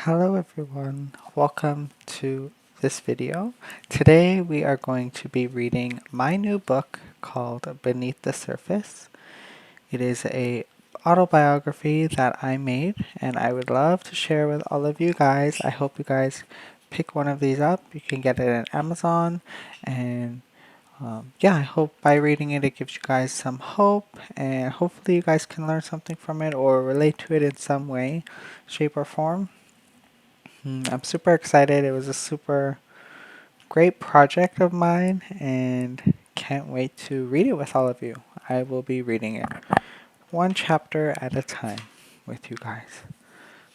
Hello everyone, welcome to this video. Today we are going to be reading my new book called Beneath the Surface. It is a autobiography that I made and I would love to share with all of you guys. I hope you guys pick one of these up. You can get it on Amazon and I hope by reading it gives you guys some hope and hopefully you guys can learn something from it or relate to it in some way, shape or form. I'm super excited. It was a super great project of mine and can't wait to read it with all of you. I will be reading it one chapter at a time with you guys.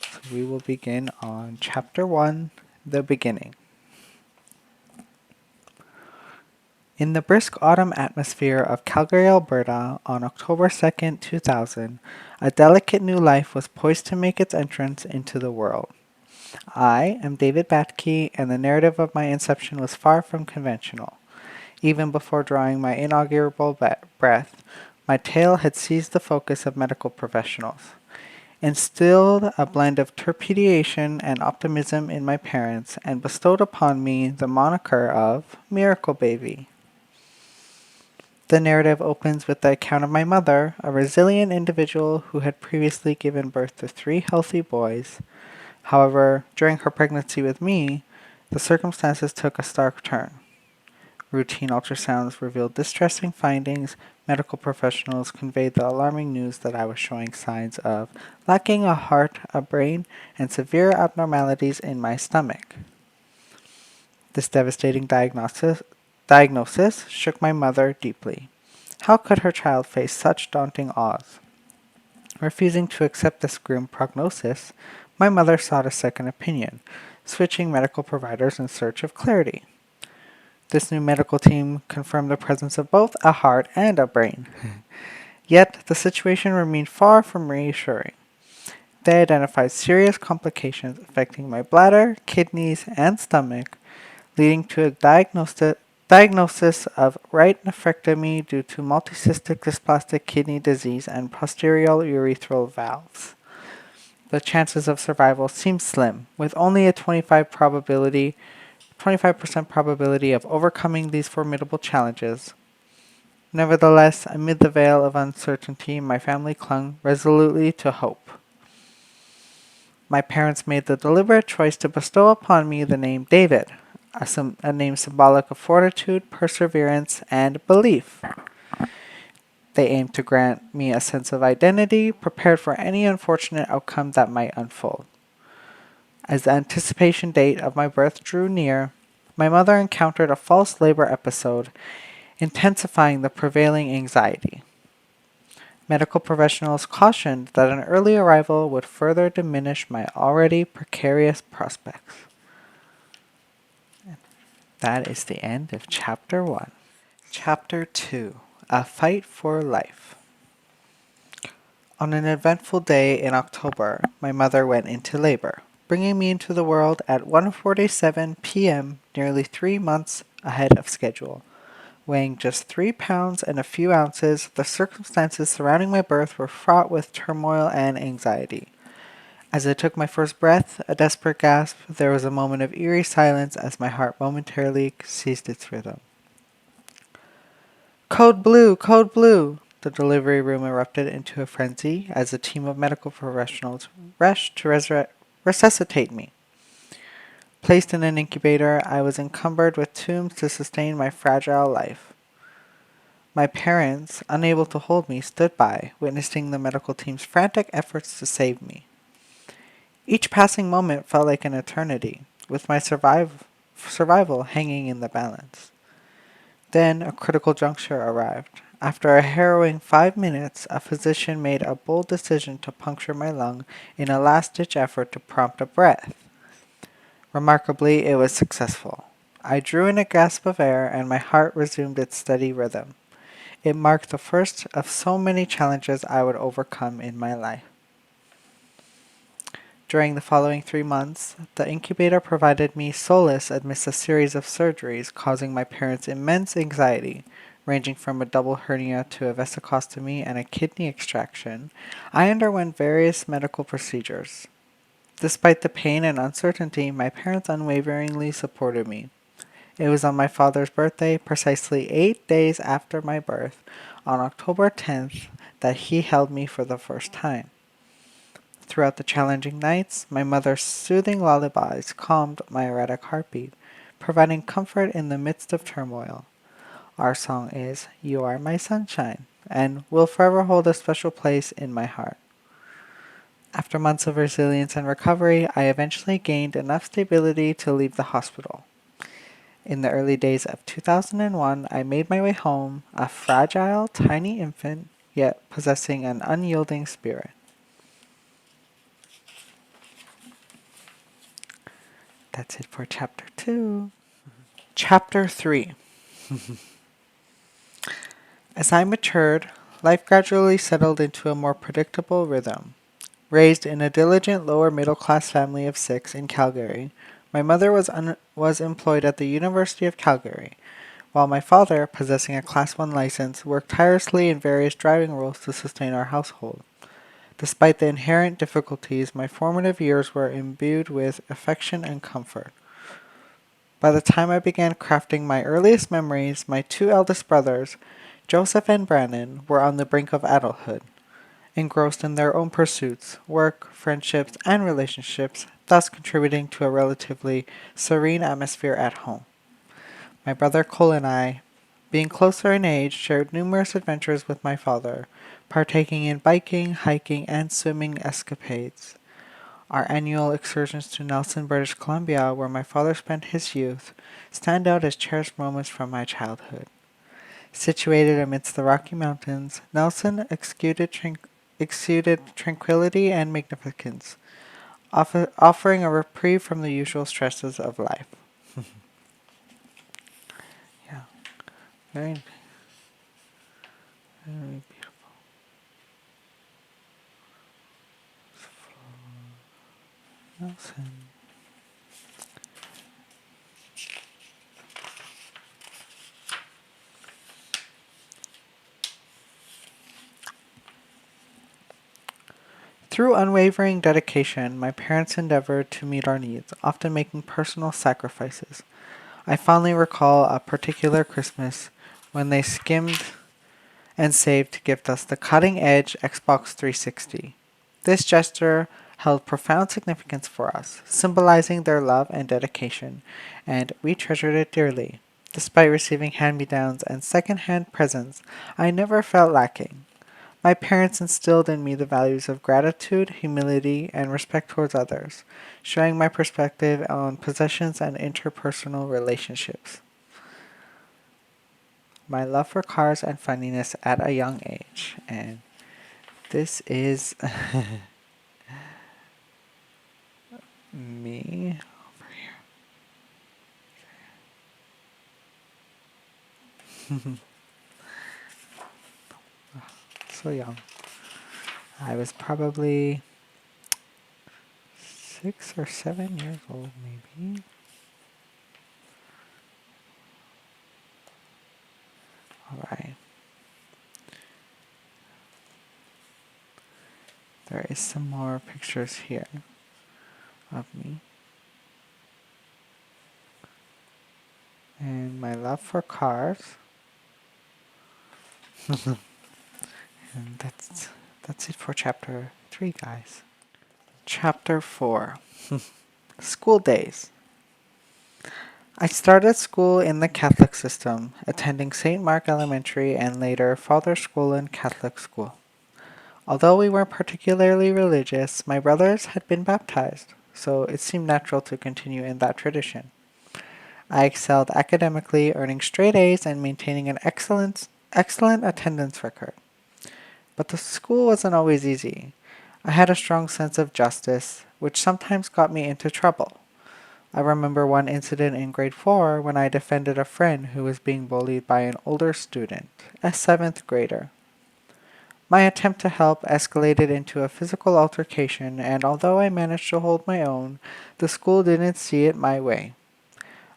So we will begin on chapter 1, the beginning. In the brisk autumn atmosphere of Calgary, Alberta, on October 2nd, 2000, a delicate new life was poised to make its entrance into the world. I am David Batke, and the narrative of my inception was far from conventional. Even before drawing my inaugural breath, my tale had seized the focus of medical professionals, instilled a blend of trepidation and optimism in my parents, and bestowed upon me the moniker of Miracle Baby. The narrative opens with the account of my mother, a resilient individual who had previously given birth to 3 healthy boys. However, during her pregnancy with me, the circumstances took a stark turn. Routine ultrasounds revealed distressing findings. Medical professionals conveyed the alarming news that I was showing signs of lacking a heart, a brain, and severe abnormalities in my stomach. This devastating diagnosis shook my mother deeply. How could her child face such daunting odds? Refusing to accept this grim prognosis, my mother sought a second opinion, switching medical providers in search of clarity. This new medical team confirmed the presence of both a heart and a brain. Yet, the situation remained far from reassuring. They identified serious complications affecting my bladder, kidneys, and stomach, leading to a diagnosis of right nephrectomy due to multicystic dysplastic kidney disease and posterior urethral valves. The chances of survival seemed slim, with only a 25% probability of overcoming these formidable challenges. Nevertheless, amid the veil of uncertainty, my family clung resolutely to hope. My parents made the deliberate choice to bestow upon me the name David, a name symbolic of fortitude, perseverance, and belief. They aimed to grant me a sense of identity, prepared for any unfortunate outcome that might unfold. As the anticipation date of my birth drew near, my mother encountered a false labor episode, intensifying the prevailing anxiety. Medical professionals cautioned that an early arrival would further diminish my already precarious prospects. That is the end of Chapter 1. Chapter 2. A Fight for Life. On an eventful day in October, my mother went into labor, bringing me into the world at 1:47 p.m., nearly 3 months ahead of schedule. Weighing just 3 pounds and a few ounces, the circumstances surrounding my birth were fraught with turmoil and anxiety. As I took my first breath, a desperate gasp, there was a moment of eerie silence as my heart momentarily ceased its rhythm. Code blue! Code blue! The delivery room erupted into a frenzy as a team of medical professionals rushed to resuscitate me. Placed in an incubator, I was encumbered with tubes to sustain my fragile life. My parents, unable to hold me, stood by, witnessing the medical team's frantic efforts to save me. Each passing moment felt like an eternity, with my survival hanging in the balance. Then a critical juncture arrived. After a harrowing 5 minutes, a physician made a bold decision to puncture my lung in a last-ditch effort to prompt a breath. Remarkably, it was successful. I drew in a gasp of air and my heart resumed its steady rhythm. It marked the first of so many challenges I would overcome in my life. During the following 3 months, the incubator provided me solace amidst a series of surgeries causing my parents immense anxiety, ranging from a double hernia to a vesicostomy and a kidney extraction. I underwent various medical procedures. Despite the pain and uncertainty, my parents unwaveringly supported me. It was on my father's birthday, precisely 8 days after my birth, on October 10th, that he held me for the first time. Throughout the challenging nights, my mother's soothing lullabies calmed my erratic heartbeat, providing comfort in the midst of turmoil. Our song is You Are My Sunshine and will forever hold a special place in my heart. After months of resilience and recovery, I eventually gained enough stability to leave the hospital. In the early days of 2001, I made my way home, a fragile, tiny infant, yet possessing an unyielding spirit. That's it for chapter 2. Chapter 3. As I matured, life gradually settled into a more predictable rhythm. Raised in a diligent lower middle class family of 6 in Calgary, my mother was employed at the University of Calgary, while my father, possessing a Class 1 license, worked tirelessly in various driving roles to sustain our household. Despite the inherent difficulties, my formative years were imbued with affection and comfort. By the time I began crafting my earliest memories, my 2 eldest brothers, Joseph and Brandon, were on the brink of adulthood, engrossed in their own pursuits, work, friendships, and relationships, thus contributing to a relatively serene atmosphere at home. My brother Cole and I, being closer in age, shared numerous adventures with my father, partaking in biking, hiking, and swimming escapades. Our annual excursions to Nelson, British Columbia, where my father spent his youth, stand out as cherished moments from my childhood. Situated amidst the Rocky Mountains, Nelson exuded tranquility and magnificence, offering a reprieve from the usual stresses of life. Yeah, very, very beautiful. Nelson. Through unwavering dedication, my parents endeavored to meet our needs, often making personal sacrifices. I fondly recall a particular Christmas when they skimmed and saved to gift us the cutting edge Xbox 360. This gesture held profound significance for us, symbolizing their love and dedication, and we treasured it dearly. Despite receiving hand me downs and second hand presents, I never felt lacking. My parents instilled in me the values of gratitude, humility, and respect towards others, sharing my perspective on possessions and interpersonal relationships. My love for cars and funniness at a young age. And this is me. So young. I was probably 6 or 7 years old, maybe. Alright. There is some more pictures here of me. And my love for cars. And that's it for chapter 3, guys. Chapter 4. School days. I started school in the Catholic system, attending St. Mark Elementary and later Father Scolan Catholic School. Although we weren't particularly religious, my brothers had been baptized, so it seemed natural to continue in that tradition. I excelled academically, earning straight A's and maintaining an excellent attendance record. But the school wasn't always easy. I had a strong sense of justice, which sometimes got me into trouble. I remember one incident in grade 4 when I defended a friend who was being bullied by an older student, a 7th grader. My attempt to help escalated into a physical altercation, and although I managed to hold my own, the school didn't see it my way.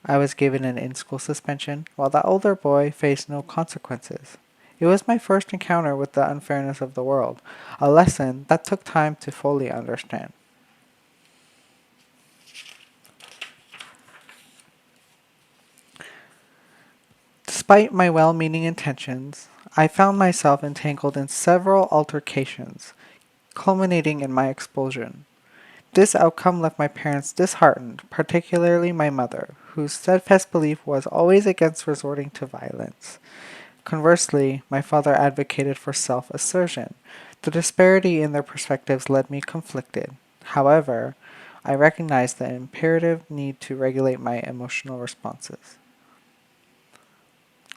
I was given an in-school suspension, while the older boy faced no consequences. It was my first encounter with the unfairness of the world, a lesson that took time to fully understand. Despite my well meaning intentions, I found myself entangled in several altercations, culminating in my expulsion. This outcome left my parents disheartened, particularly my mother, whose steadfast belief was always against resorting to violence. Conversely, my father advocated for self assertion. The disparity in their perspectives led me conflicted. However, I recognized the imperative need to regulate my emotional responses.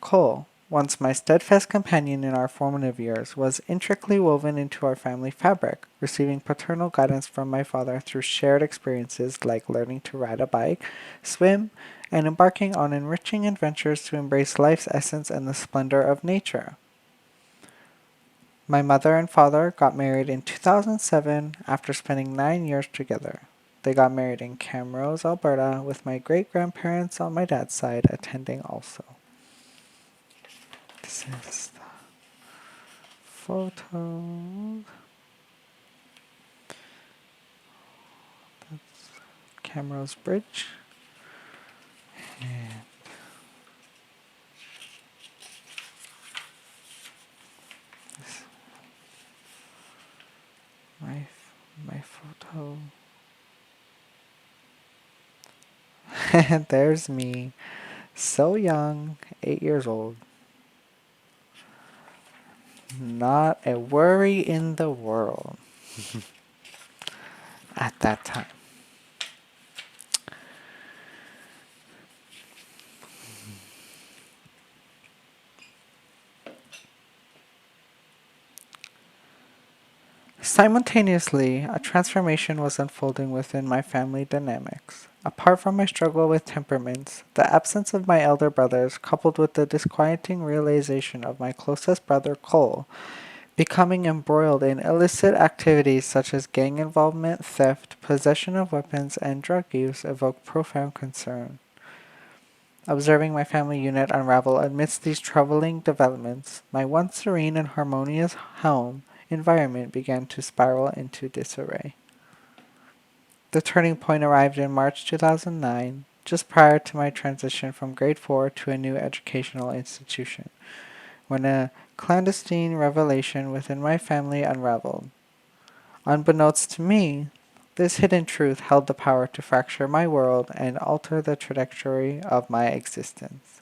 Cole, once my steadfast companion in our formative years, was intricately woven into our family fabric, receiving paternal guidance from my father through shared experiences like learning to ride a bike, swim, and embarking on enriching adventures to embrace life's essence and the splendor of nature. My mother and father got married in 2007 after spending 9 years together. They got married in Camrose, Alberta, with my great grandparents on my dad's side attending also. This is the photo. Camrose Bridge. And this, my photo. And there's me, so young, 8 years old. Not a worry in the world at that time. Simultaneously, a transformation was unfolding within my family dynamics. Apart from my struggle with temperaments, the absence of my elder brothers, coupled with the disquieting realization of my closest brother Cole becoming embroiled in illicit activities such as gang involvement, theft, possession of weapons, and drug use evoked profound concern. Observing my family unit unravel amidst these troubling developments, my once serene and harmonious home environment began to spiral into disarray. The turning point arrived in March 2009, just prior to my transition from grade 4 to a new educational institution, when a clandestine revelation within my family unraveled. Unbeknownst to me, this hidden truth held the power to fracture my world and alter the trajectory of my existence.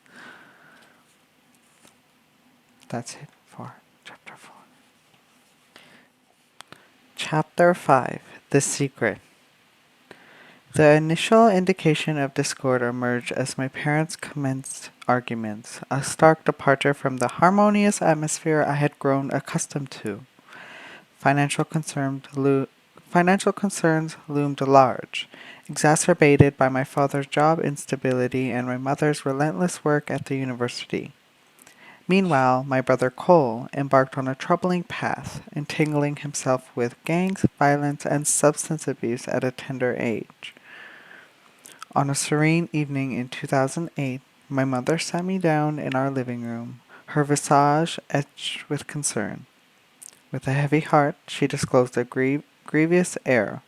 That's it for chapter 4. Chapter 5. The Secret. The initial indication of discord emerged as my parents commenced arguments, a stark departure from the harmonious atmosphere I had grown accustomed to. Financial concerns, financial concerns loomed large, exacerbated by my father's job instability and my mother's relentless work at the university. Meanwhile, my brother Cole embarked on a troubling path, entangling himself with gangs, violence, and substance abuse at a tender age. On a serene evening in 2008, my mother sat me down in our living room, her visage etched with concern. With a heavy heart, she disclosed a grievous error.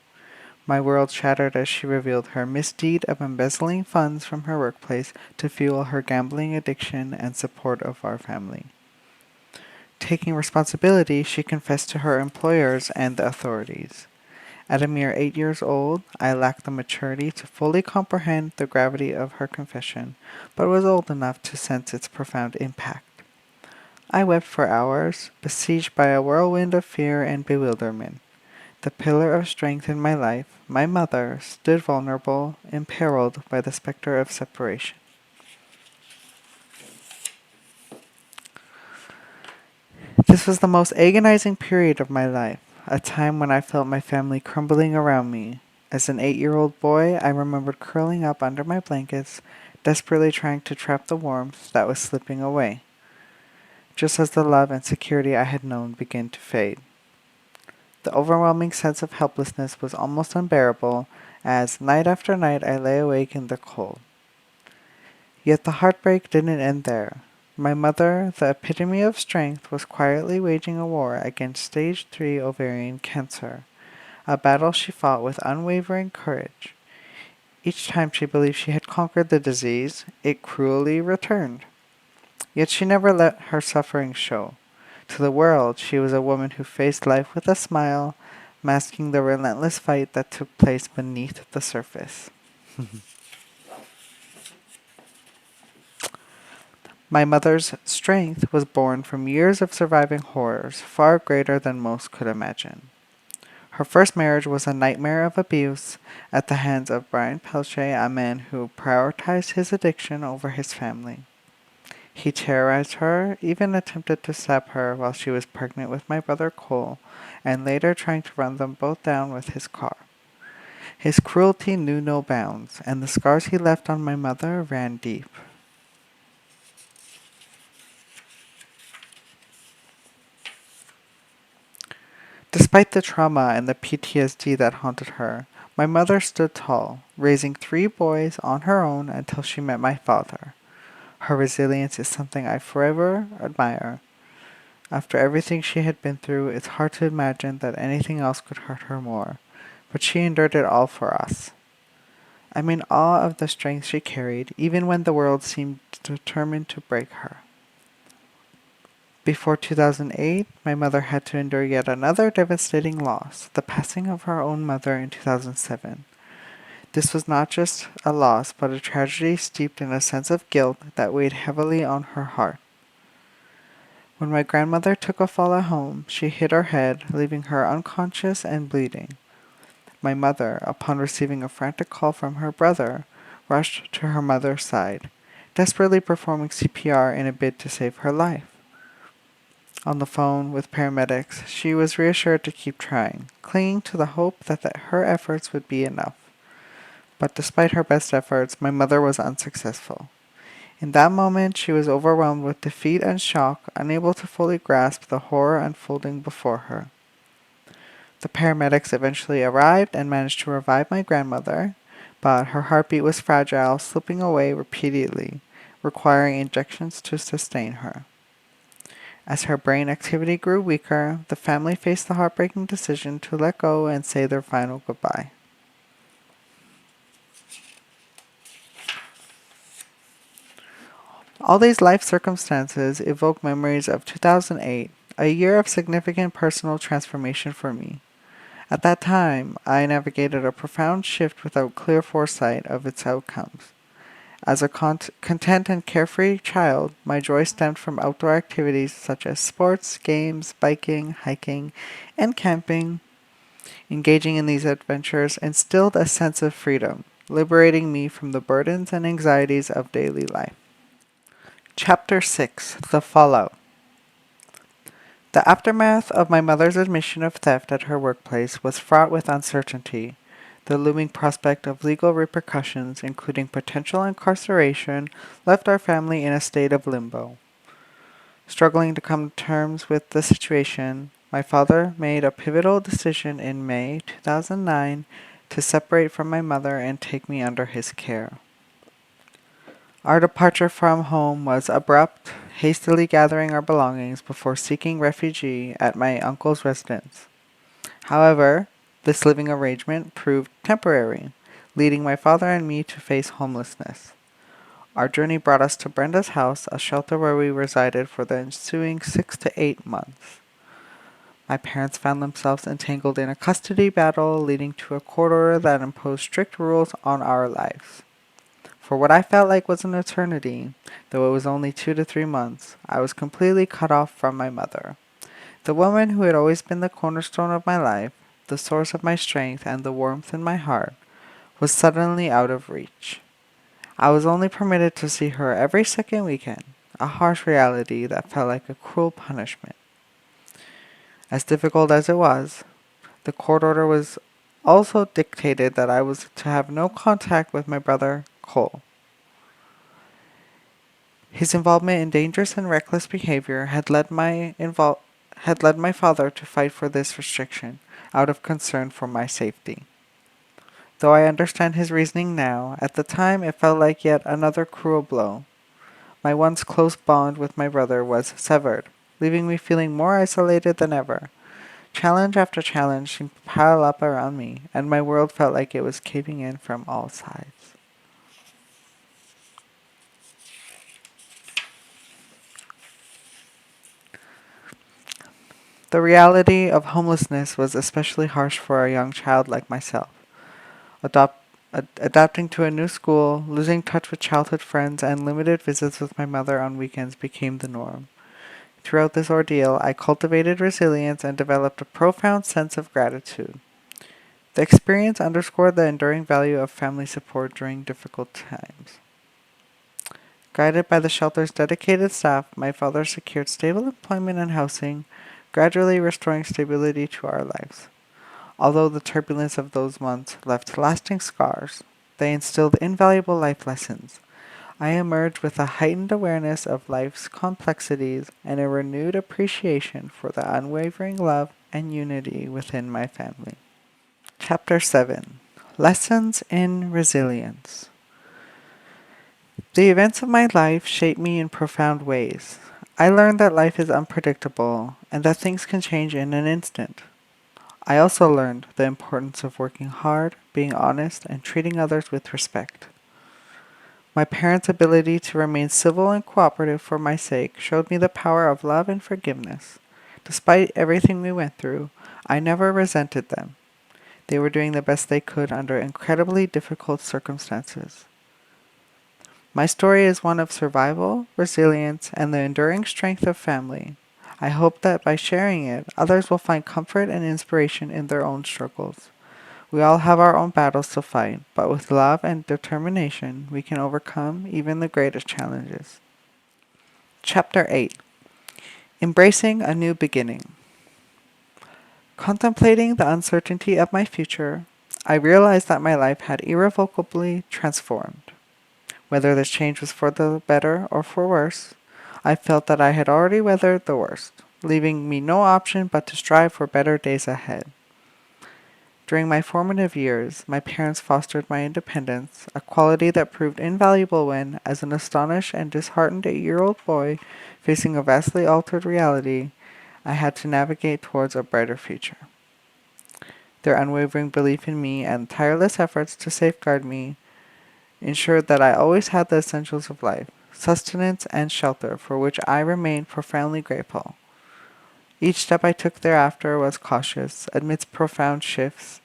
My world shattered as she revealed her misdeed of embezzling funds from her workplace to fuel her gambling addiction and support of our family. Taking responsibility, she confessed to her employers and the authorities. At a mere 8 years old, I lacked the maturity to fully comprehend the gravity of her confession, but was old enough to sense its profound impact. I wept for hours, besieged by a whirlwind of fear and bewilderment. The pillar of strength in my life, my mother, stood vulnerable, imperiled by the specter of separation. This was the most agonizing period of my life, a time when I felt my family crumbling around me. As an 8-year-old boy, I remembered curling up under my blankets, desperately trying to trap the warmth that was slipping away, just as the love and security I had known began to fade. The overwhelming sense of helplessness was almost unbearable as, night after night, I lay awake in the cold. Yet the heartbreak didn't end there. My mother, the epitome of strength, was quietly waging a war against stage 3 ovarian cancer, a battle she fought with unwavering courage. Each time she believed she had conquered the disease, it cruelly returned. Yet she never let her suffering show. To the world, she was a woman who faced life with a smile, masking the relentless fight that took place beneath the surface. My mother's strength was born from years of surviving horrors far greater than most could imagine. Her first marriage was a nightmare of abuse at the hands of Brian Pelche, a man who prioritized his addiction over his family. He terrorized her, even attempted to stab her while she was pregnant with my brother Cole, and later trying to run them both down with his car. His cruelty knew no bounds, and the scars he left on my mother ran deep. Despite the trauma and the PTSD that haunted her, my mother stood tall, raising three boys on her own until she met my father. Her resilience is something I forever admire. After everything she had been through, it's hard to imagine that anything else could hurt her more, but she endured it all for us. I'm in awe of the strength she carried, even when the world seemed determined to break her. Before 2008, my mother had to endure yet another devastating loss, the passing of her own mother in 2007. This was not just a loss, but a tragedy steeped in a sense of guilt that weighed heavily on her heart. When my grandmother took a fall at home, she hit her head, leaving her unconscious and bleeding. My mother, upon receiving a frantic call from her brother, rushed to her mother's side, desperately performing CPR in a bid to save her life. On the phone with paramedics, she was reassured to keep trying, clinging to the hope that her efforts would be enough. But despite her best efforts, my mother was unsuccessful. In that moment, she was overwhelmed with defeat and shock, unable to fully grasp the horror unfolding before her. The paramedics eventually arrived and managed to revive my grandmother, but her heartbeat was fragile, slipping away repeatedly, requiring injections to sustain her. As her brain activity grew weaker, the family faced the heartbreaking decision to let go and say their final goodbye. All these life circumstances evoke memories of 2008, a year of significant personal transformation for me. At that time, I navigated a profound shift without clear foresight of its outcomes. As a content and carefree child, my joy stemmed from outdoor activities such as sports, games, biking, hiking, and camping. Engaging in these adventures instilled a sense of freedom, liberating me from the burdens and anxieties of daily life. Chapter 6: The Fallout. The aftermath of my mother's admission of theft at her workplace was fraught with uncertainty. The looming prospect of legal repercussions, including potential incarceration, left our family in a state of limbo. Struggling to come to terms with the situation, my father made a pivotal decision in May 2009 to separate from my mother and take me under his care. Our departure from home was abrupt, hastily gathering our belongings before seeking refuge at my uncle's residence. However, this living arrangement proved temporary, leading my father and me to face homelessness. Our journey brought us to Brenda's house, a shelter where we resided for the ensuing 6 to 8 months. My parents found themselves entangled in a custody battle, leading to a court order that imposed strict rules on our lives. For what I felt like was an eternity, though it was only 2 to 3 months, I was completely cut off from my mother. The woman who had always been the cornerstone of my life, the source of my strength and the warmth in my heart, was suddenly out of reach. I was only permitted to see her every second weekend, a harsh reality that felt like a cruel punishment. As difficult as it was, the court order was also dictated that I was to have no contact with my brother, Cole. His involvement in dangerous and reckless behavior had led my father to fight for this restriction, out of concern for my safety. Though I understand his reasoning now, at the time it felt like yet another cruel blow. My once close bond with my brother was severed, leaving me feeling more isolated than ever. Challenge after challenge seemed to pile up around me, and my world felt like it was caving in from all sides. The reality of homelessness was especially harsh for a young child like myself. Adapting to a new school, losing touch with childhood friends, and limited visits with my mother on weekends became the norm. Throughout this ordeal, I cultivated resilience and developed a profound sense of gratitude. The experience underscored the enduring value of family support during difficult times. Guided by the shelter's dedicated staff, my father secured stable employment and housing, gradually restoring stability to our lives. Although the turbulence of those months left lasting scars, they instilled invaluable life lessons. I emerged with a heightened awareness of life's complexities and a renewed appreciation for the unwavering love and unity within my family. Chapter 7: Lessons in Resilience. The events of my life shaped me in profound ways. I learned that life is unpredictable and that things can change in an instant. I also learned the importance of working hard, being honest, and treating others with respect. My parents' ability to remain civil and cooperative for my sake showed me the power of love and forgiveness. Despite everything we went through, I never resented them. They were doing the best they could under incredibly difficult circumstances. My story is one of survival, resilience, and the enduring strength of family. I hope that by sharing it, others will find comfort and inspiration in their own struggles. We all have our own battles to fight, but with love and determination, we can overcome even the greatest challenges. Chapter 8: Embracing a New Beginning. Contemplating the uncertainty of my future, I realized that my life had irrevocably transformed. Whether this change was for the better or for worse, I felt that I had already weathered the worst, leaving me no option but to strive for better days ahead. During my formative years, my parents fostered my independence, a quality that proved invaluable when, as an astonished and disheartened 8-year-old boy facing a vastly altered reality, I had to navigate towards a brighter future. Their unwavering belief in me and tireless efforts to safeguard me ensured that I always had the essentials of life, sustenance and shelter, for which I remain profoundly grateful. Each step I took thereafter was cautious, amidst profound shifts.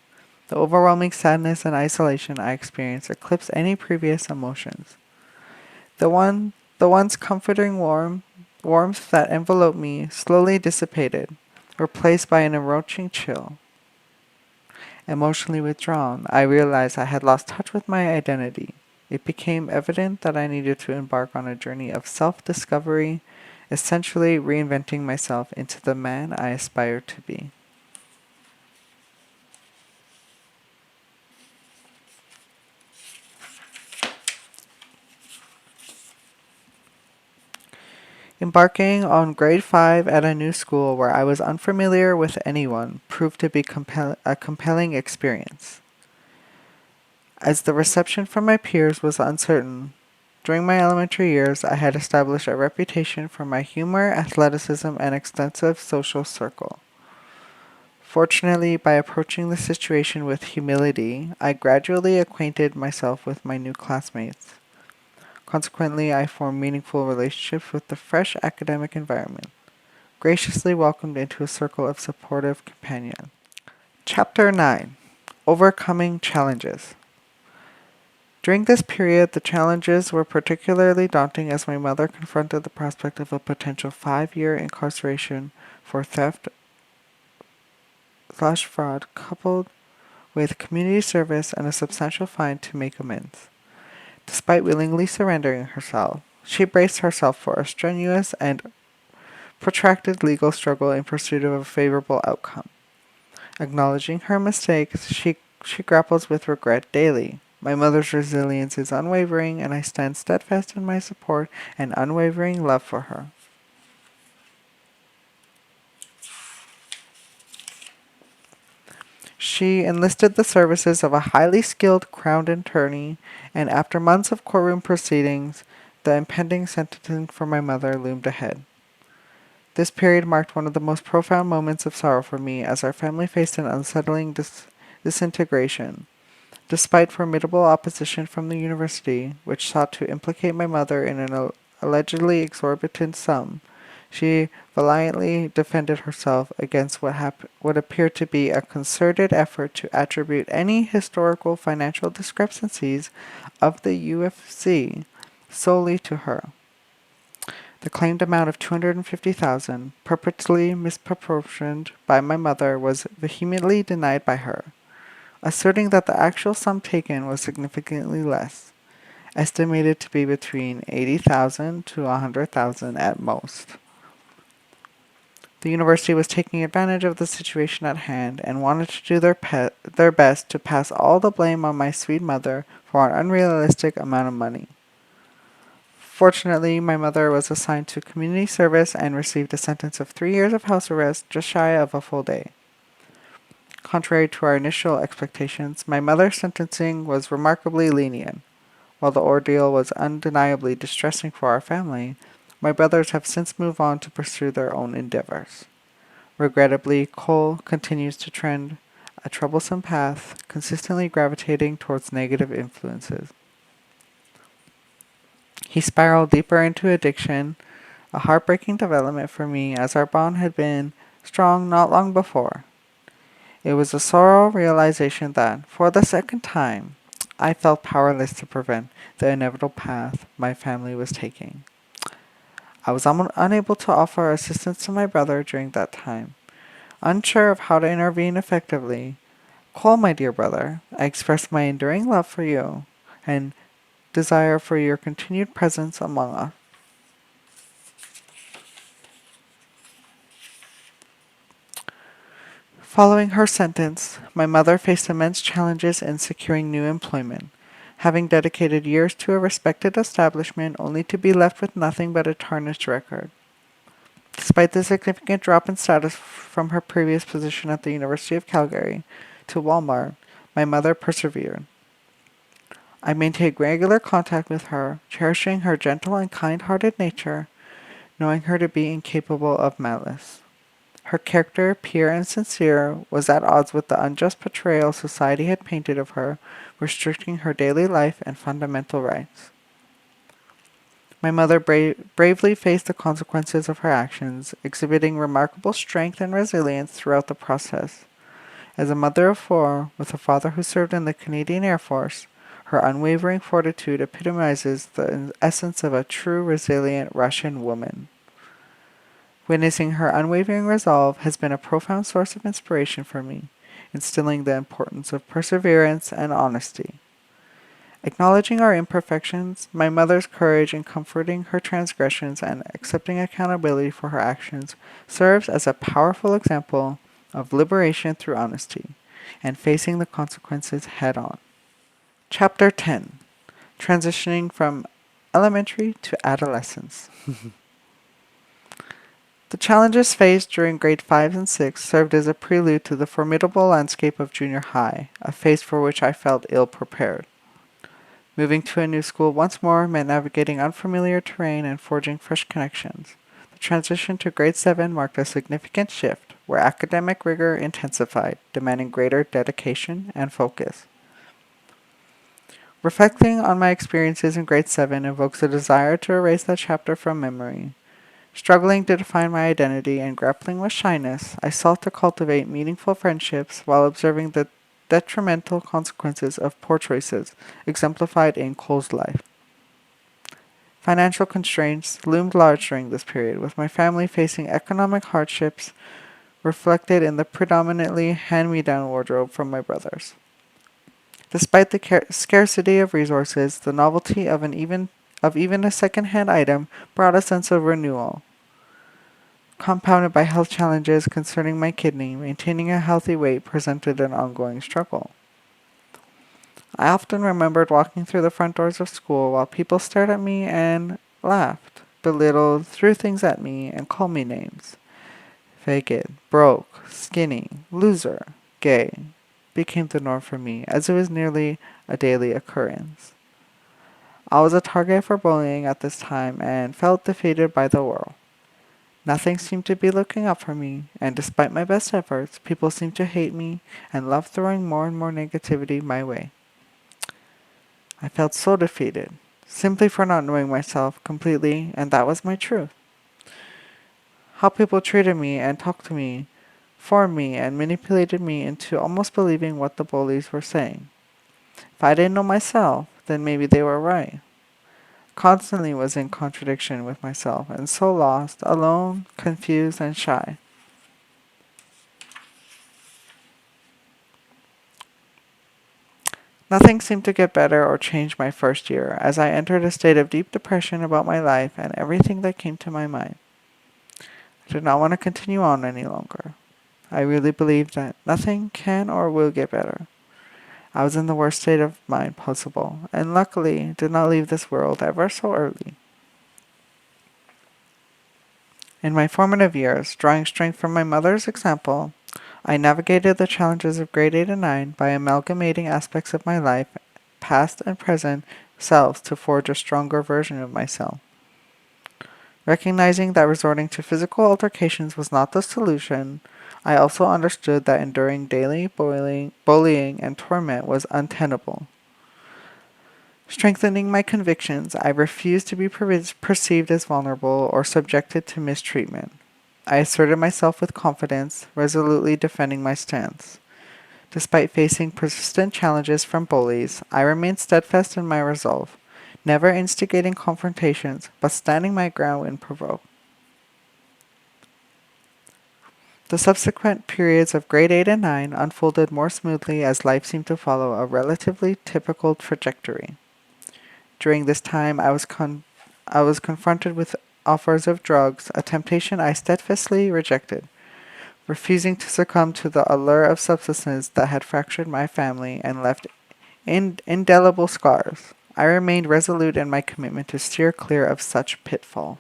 The overwhelming sadness and isolation I experienced eclipsed any previous emotions. The once comforting warmth that enveloped me slowly dissipated, replaced by an encroaching chill. Emotionally withdrawn, I realized I had lost touch with my identity. It became evident that I needed to embark on a journey of self-discovery, essentially reinventing myself into the man I aspired to be. Embarking on grade 5 at a new school where I was unfamiliar with anyone proved to be a compelling experience. As the reception from my peers was uncertain, during my elementary years I had established a reputation for my humor, athleticism, and extensive social circle. Fortunately, by approaching the situation with humility, I gradually acquainted myself with my new classmates. Consequently, I formed meaningful relationships with the fresh academic environment, graciously welcomed into a circle of supportive companions. Chapter 9: Overcoming Challenges. During this period, the challenges were particularly daunting as my mother confronted the prospect of a potential 5-year incarceration for theft/fraud, coupled with community service and a substantial fine to make amends. Despite willingly surrendering herself, she braced herself for a strenuous and protracted legal struggle in pursuit of a favorable outcome. Acknowledging her mistakes, she grapples with regret daily. My mother's resilience is unwavering, and I stand steadfast in my support and unwavering love for her. She enlisted the services of a highly skilled crown attorney, and after months of courtroom proceedings, the impending sentencing for my mother loomed ahead. This period marked one of the most profound moments of sorrow for me as our family faced an unsettling disintegration. Despite formidable opposition from the university, which sought to implicate my mother in an allegedly exorbitant sum, She valiantly defended herself against what appeared to be a concerted effort to attribute any historical financial discrepancies of the UFC solely to her. The claimed amount of 250,000, purposely misproportioned by my mother, was vehemently denied by her, asserting that the actual sum taken was significantly less, estimated to be between 80,000 to 100,000 at most. The university was taking advantage of the situation at hand and wanted to do their best to pass all the blame on my sweet mother for an unrealistic amount of money. Fortunately, my mother was assigned to community service and received a sentence of 3 years of house arrest, just shy of a full day. Contrary to our initial expectations, my mother's sentencing was remarkably lenient. While the ordeal was undeniably distressing for our family, my brothers have since moved on to pursue their own endeavors. Regrettably, Cole continues to trend a troublesome path, consistently gravitating towards negative influences. He spiraled deeper into addiction, a heartbreaking development for me as our bond had been strong not long before. It was a sorrow realization that, for the second time, I felt powerless to prevent the inevitable path my family was taking. I was unable to offer assistance to my brother during that time. Unsure of how to intervene effectively, Cole, my dear brother, I express my enduring love for you and desire for your continued presence among us. Following her sentence, my mother faced immense challenges in securing new employment, having dedicated years to a respected establishment only to be left with nothing but a tarnished record. Despite the significant drop in status from her previous position at the University of Calgary to Walmart, my mother persevered. I maintained regular contact with her, cherishing her gentle and kind-hearted nature, knowing her to be incapable of malice. Her character, pure and sincere, was at odds with the unjust portrayal society had painted of her, restricting her daily life and fundamental rights. My mother bravely faced the consequences of her actions, exhibiting remarkable strength and resilience throughout the process. As a mother of four, with a father who served in the Canadian Air Force, her unwavering fortitude epitomizes the essence of a true resilient Russian woman. Witnessing her unwavering resolve has been a profound source of inspiration for me, instilling the importance of perseverance and honesty. Acknowledging our imperfections, my mother's courage in comforting her transgressions and accepting accountability for her actions serves as a powerful example of liberation through honesty and facing the consequences head on. Chapter 10: Transitioning from Elementary to Adolescence. The challenges faced during grade 5 and 6 served as a prelude to the formidable landscape of junior high, a phase for which I felt ill prepared. Moving to a new school once more meant navigating unfamiliar terrain and forging fresh connections. The transition to grade 7 marked a significant shift, where academic rigor intensified, demanding greater dedication and focus. Reflecting on my experiences in grade 7 evokes a desire to erase that chapter from memory. Struggling to define my identity and grappling with shyness, I sought to cultivate meaningful friendships while observing the detrimental consequences of poor choices, exemplified in Cole's life. Financial constraints loomed large during this period, with my family facing economic hardships reflected in the predominantly hand-me-down wardrobe from my brothers. Despite the scarcity of resources, the novelty of even a second-hand item brought a sense of renewal. Compounded by health challenges concerning my kidney, maintaining a healthy weight presented an ongoing struggle. I often remembered walking through the front doors of school while people stared at me and laughed, belittled, threw things at me, and called me names. Faggot, broke, skinny, loser, gay became the norm for me, as it was nearly a daily occurrence. I was a target for bullying at this time and felt defeated by the world. Nothing seemed to be looking up for me, and despite my best efforts, people seemed to hate me and loved throwing more and more negativity my way. I felt so defeated, simply for not knowing myself completely, and that was my truth. How people treated me and talked to me, formed me, and manipulated me into almost believing what the bullies were saying. If I didn't know myself, then maybe they were right. Constantly was in contradiction with myself, and so lost, alone, confused, and shy. Nothing seemed to get better or change my first year, as I entered a state of deep depression about my life and everything that came to my mind. I did not want to continue on any longer. I really believed that nothing can or will get better. I was in the worst state of mind possible, and luckily did not leave this world ever so early. In my formative years, drawing strength from my mother's example, I navigated the challenges of grade 8 and 9 by amalgamating aspects of my life, past and present selves, to forge a stronger version of myself. Recognizing that resorting to physical altercations was not the solution, I also understood that enduring daily bullying and torment was untenable. Strengthening my convictions, I refused to be perceived as vulnerable or subjected to mistreatment. I asserted myself with confidence, resolutely defending my stance. Despite facing persistent challenges from bullies, I remained steadfast in my resolve, never instigating confrontations, but standing my ground when provoked. The subsequent periods of grade 8 and 9 unfolded more smoothly as life seemed to follow a relatively typical trajectory. During this time, I was confronted with offers of drugs, a temptation I steadfastly rejected, refusing to succumb to the allure of substances that had fractured my family and left indelible scars. I remained resolute in my commitment to steer clear of such pitfalls.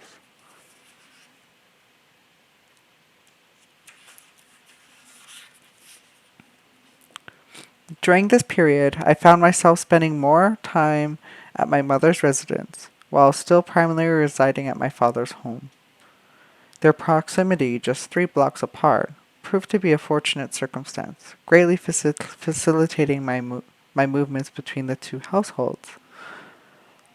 During this period, I found myself spending more time at my mother's residence, while still primarily residing at my father's home. Their proximity, just 3 blocks apart, proved to be a fortunate circumstance, greatly facilitating my movements between the two households.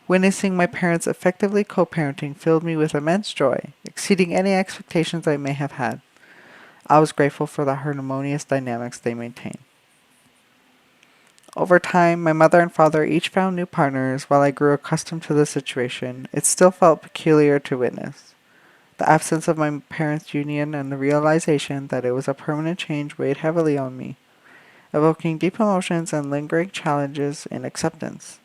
Witnessing my parents effectively co-parenting filled me with immense joy, exceeding any expectations I may have had. I was grateful for the harmonious dynamics they maintained. Over time, my mother and father each found new partners. While I grew accustomed to the situation, it still felt peculiar to witness. The absence of my parents' union and the realization that it was a permanent change weighed heavily on me, evoking deep emotions and lingering challenges in acceptance.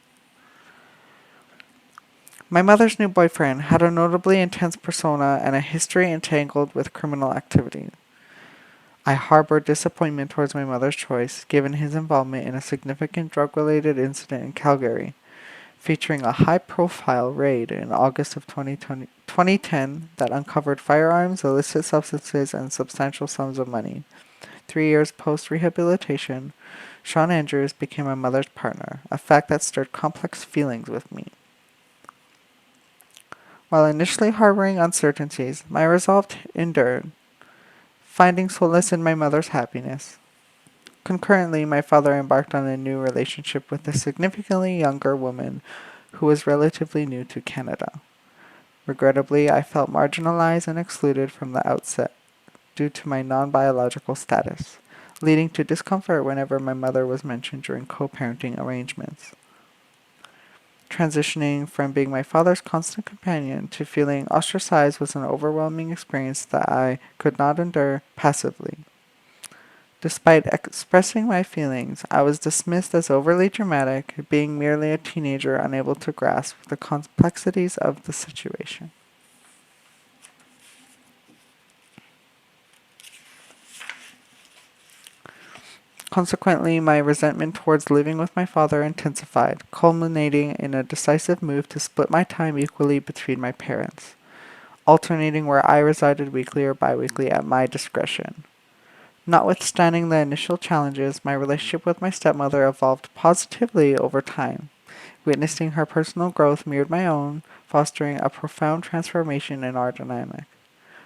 My mother's new boyfriend had a notably intense persona and a history entangled with criminal activity. I harbored disappointment towards my mother's choice, given his involvement in a significant drug-related incident in Calgary, featuring a high-profile raid in August of 2010 that uncovered firearms, illicit substances, and substantial sums of money. 3 years post-rehabilitation, Sean Andrews became my mother's partner, a fact that stirred complex feelings with me. While initially harboring uncertainties, my resolve endured, finding solace in my mother's happiness. Concurrently, my father embarked on a new relationship with a significantly younger woman who was relatively new to Canada. Regrettably, I felt marginalized and excluded from the outset due to my non-biological status, leading to discomfort whenever my mother was mentioned during co-parenting arrangements. Transitioning from being my father's constant companion to feeling ostracized was an overwhelming experience that I could not endure passively. Despite expressing my feelings, I was dismissed as overly dramatic, being merely a teenager unable to grasp the complexities of the situation. Consequently, my resentment towards living with my father intensified, culminating in a decisive move to split my time equally between my parents, alternating where I resided weekly or biweekly at my discretion. Notwithstanding the initial challenges, my relationship with my stepmother evolved positively over time. Witnessing her personal growth mirrored my own, fostering a profound transformation in our dynamic.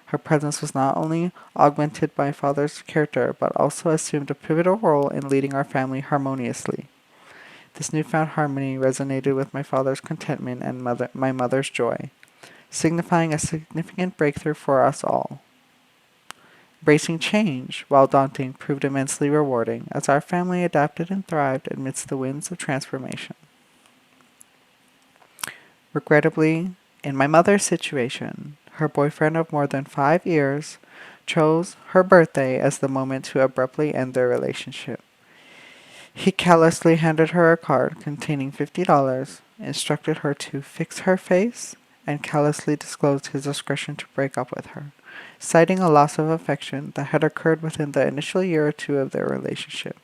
Her presence was not only augmented by my father's character, but also assumed a pivotal role in leading our family harmoniously. This newfound harmony resonated with my father's contentment and my mother's joy, signifying a significant breakthrough for us all. Bracing change, while daunting, proved immensely rewarding as our family adapted and thrived amidst the winds of transformation. Regrettably, in my mother's situation, her boyfriend of more than 5 years chose her birthday as the moment to abruptly end their relationship. He callously handed her a card containing $50, instructed her to fix her face, and callously disclosed his discretion to break up with her, citing a loss of affection that had occurred within the initial year or two of their relationship.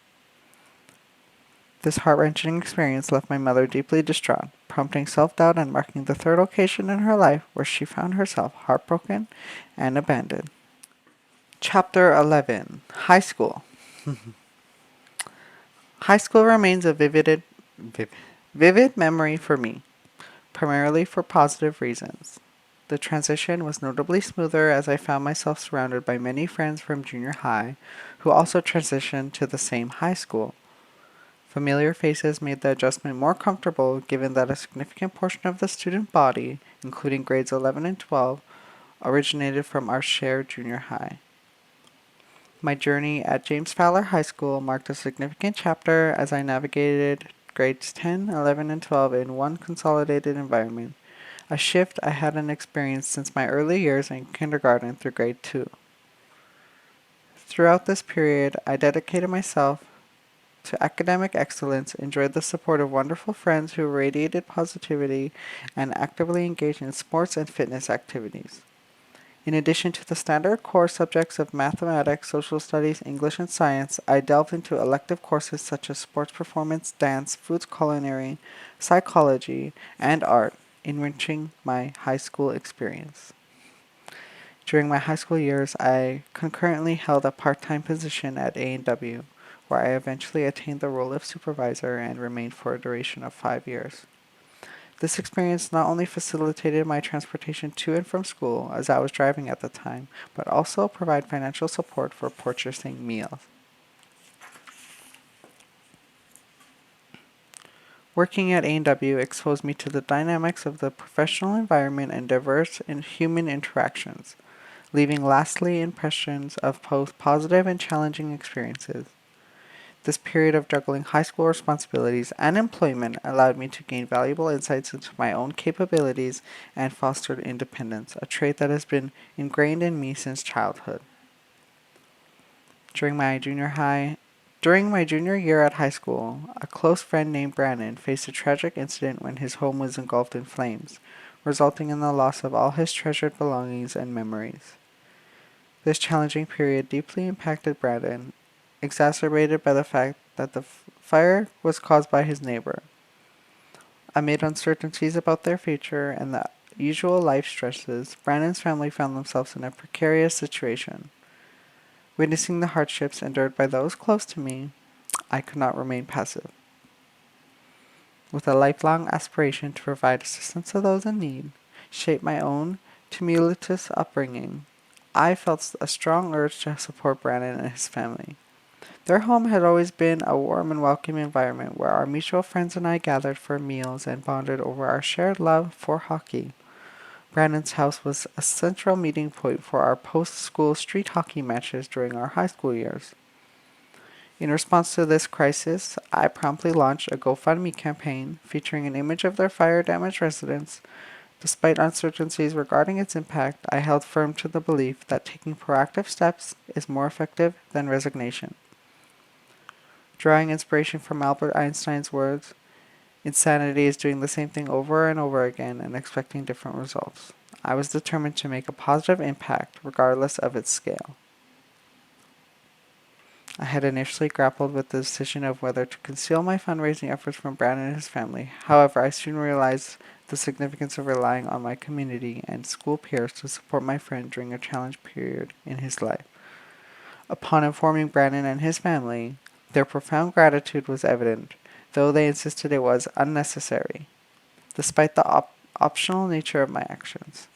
This heart-wrenching experience left my mother deeply distraught, prompting self-doubt and marking the third occasion in her life where she found herself heartbroken and abandoned. Chapter 11: High School. High school remains a vivid memory for me, primarily for positive reasons. The transition was notably smoother as I found myself surrounded by many friends from junior high who also transitioned to the same high school. Familiar faces made the adjustment more comfortable given that a significant portion of the student body, including grades 11 and 12, originated from our shared junior high. My journey at James Fowler High School marked a significant chapter as I navigated grades 10, 11, and 12 in one consolidated environment, a shift I hadn't experienced since my early years in kindergarten through grade 2. Throughout this period, I dedicated myself to academic excellence, enjoyed the support of wonderful friends who radiated positivity, and actively engaged in sports and fitness activities. In addition to the standard core subjects of mathematics, social studies, English, and science, I delved into elective courses such as sports performance, dance, foods culinary, psychology, and art, enriching my high school experience. During my high school years, I concurrently held a part-time position at A&W, where I eventually attained the role of supervisor and remained for a duration of 5 years. This experience not only facilitated my transportation to and from school, as I was driving at the time, but also provided financial support for purchasing meals. Working at A&W exposed me to the dynamics of the professional environment and diverse human interactions, leaving lasting impressions of both positive and challenging experiences. This period of juggling high school responsibilities and employment allowed me to gain valuable insights into my own capabilities and fostered independence, a trait that has been ingrained in me since childhood. During my junior year at high school, a close friend named Brandon faced a tragic incident when his home was engulfed in flames, resulting in the loss of all his treasured belongings and memories. This challenging period deeply impacted Brandon, exacerbated by the fact that the fire was caused by his neighbor. Amid uncertainties about their future and the usual life stresses, Brandon's family found themselves in a precarious situation. Witnessing the hardships endured by those close to me, I could not remain passive. With a lifelong aspiration to provide assistance to those in need, shape my own tumultuous upbringing, I felt a strong urge to support Brandon and his family. Their home had always been a warm and welcoming environment where our mutual friends and I gathered for meals and bonded over our shared love for hockey. Brandon's house was a central meeting point for our post-school street hockey matches during our high school years. In response to this crisis, I promptly launched a GoFundMe campaign featuring an image of their fire-damaged residence. Despite uncertainties regarding its impact, I held firm to the belief that taking proactive steps is more effective than resignation. Drawing inspiration from Albert Einstein's words, insanity is doing the same thing over and over again and expecting different results. I was determined to make a positive impact, regardless of its scale. I had initially grappled with the decision of whether to conceal my fundraising efforts from Brandon and his family. However, I soon realized the significance of relying on my community and school peers to support my friend during a challenge period in his life. Upon informing Brandon and his family, their profound gratitude was evident, though they insisted it was unnecessary, despite the optional nature of my actions.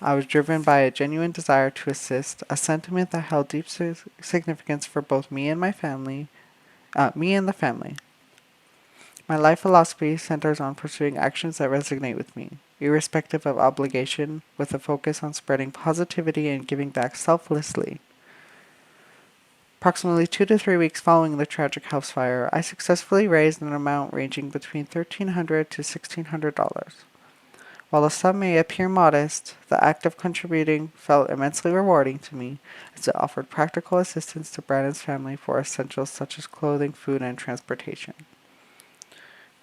I was driven by a genuine desire to assist, a sentiment that held deep significance for both me and me and the family. My life philosophy centers on pursuing actions that resonate with me, irrespective of obligation, with a focus on spreading positivity and giving back selflessly. Approximately 2 to 3 weeks following the tragic house fire, I successfully raised an amount ranging between $1,300 to $1,600. While the sum may appear modest, the act of contributing felt immensely rewarding to me, as it offered practical assistance to Brandon's family for essentials such as clothing, food, and transportation.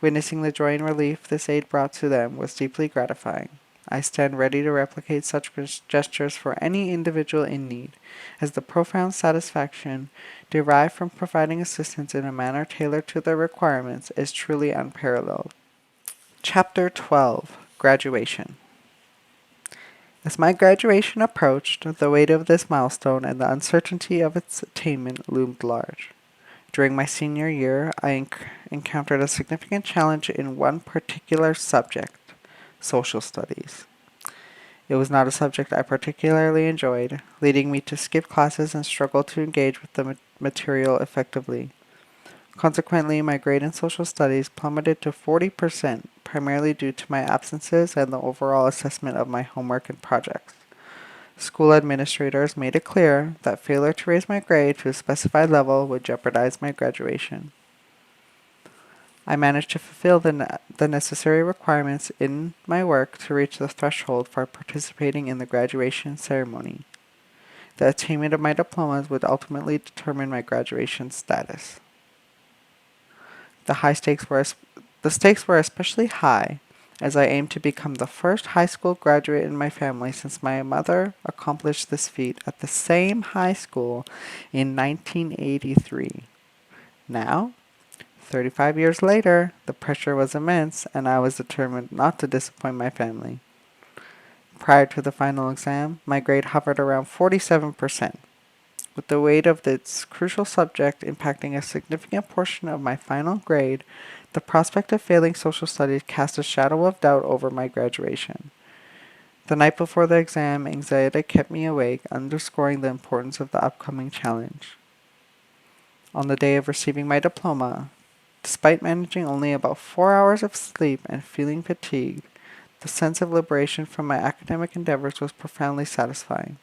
Witnessing the joy and relief this aid brought to them was deeply gratifying. I stand ready to replicate such gestures for any individual in need, as the profound satisfaction derived from providing assistance in a manner tailored to their requirements is truly unparalleled. Chapter 12: Graduation. As my graduation approached, the weight of this milestone and the uncertainty of its attainment loomed large. During my senior year, I encountered a significant challenge in one particular subject: social studies. It was not a subject I particularly enjoyed, leading me to skip classes and struggle to engage with the material effectively. Consequently, my grade in social studies plummeted to 40%, primarily due to my absences and the overall assessment of my homework and projects. School administrators made it clear that failure to raise my grade to a specified level would jeopardize my graduation. I managed to fulfill the necessary requirements in my work to reach the threshold for participating in the graduation ceremony. The attainment of my diplomas would ultimately determine my graduation status. The stakes were especially high, as I aimed to become the first high school graduate in my family, since my mother accomplished this feat at the same high school in 1983. Now, 35 years later, the pressure was immense, and I was determined not to disappoint my family. Prior to the final exam, my grade hovered around 47%. With the weight of this crucial subject impacting a significant portion of my final grade, the prospect of failing social studies cast a shadow of doubt over my graduation. The night before the exam, anxiety kept me awake, underscoring the importance of the upcoming challenge. On the day of receiving my diploma, despite managing only about 4 hours of sleep and feeling fatigued, the sense of liberation from my academic endeavors was profoundly satisfying.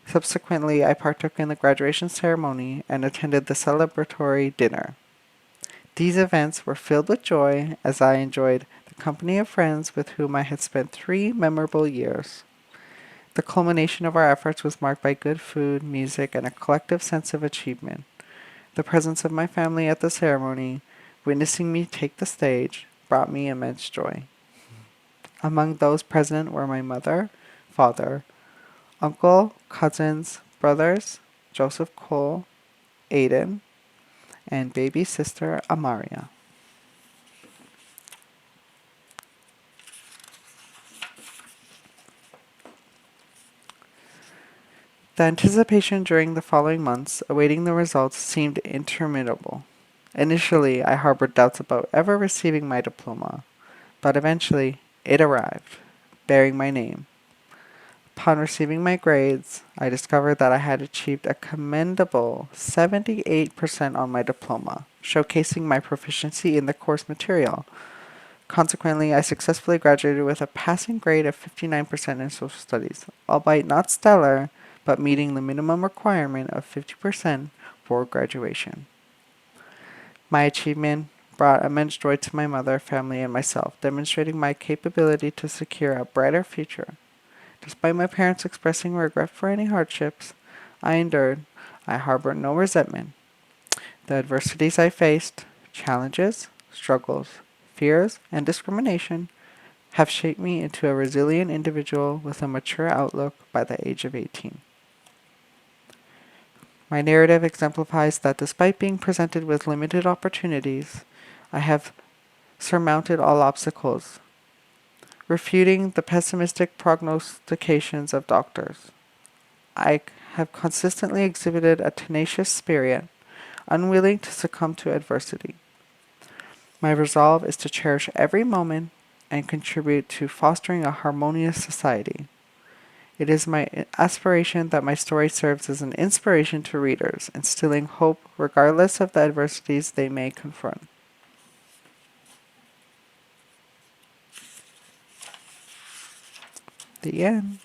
Subsequently, I partook in the graduation ceremony and attended the celebratory dinner. These events were filled with joy, as I enjoyed the company of friends with whom I had spent 3 memorable years. The culmination of our efforts was marked by good food, music, and a collective sense of achievement. The presence of my family at the ceremony, witnessing me take the stage, brought me immense joy. Among those present were my mother, father, uncle, cousins, brothers, Joseph Cole, Aiden, and baby sister Amaria. The anticipation during the following months, awaiting the results, seemed interminable. Initially, I harbored doubts about ever receiving my diploma, but eventually it arrived, bearing my name. Upon receiving my grades, I discovered that I had achieved a commendable 78% on my diploma, showcasing my proficiency in the course material. Consequently, I successfully graduated with a passing grade of 59% in social studies, albeit not stellar, but meeting the minimum requirement of 50% for graduation. My achievement brought immense joy to my mother, family, and myself, demonstrating my capability to secure a brighter future. Despite my parents expressing regret for any hardships I endured, I harbored no resentment. The adversities I faced, challenges, struggles, fears, and discrimination, have shaped me into a resilient individual with a mature outlook by the age of 18. My narrative exemplifies that despite being presented with limited opportunities, I have surmounted all obstacles, refuting the pessimistic prognostications of doctors. I have consistently exhibited a tenacious spirit, unwilling to succumb to adversity. My resolve is to cherish every moment and contribute to fostering a harmonious society. It is my aspiration that my story serves as an inspiration to readers, instilling hope regardless of the adversities they may confront. The end.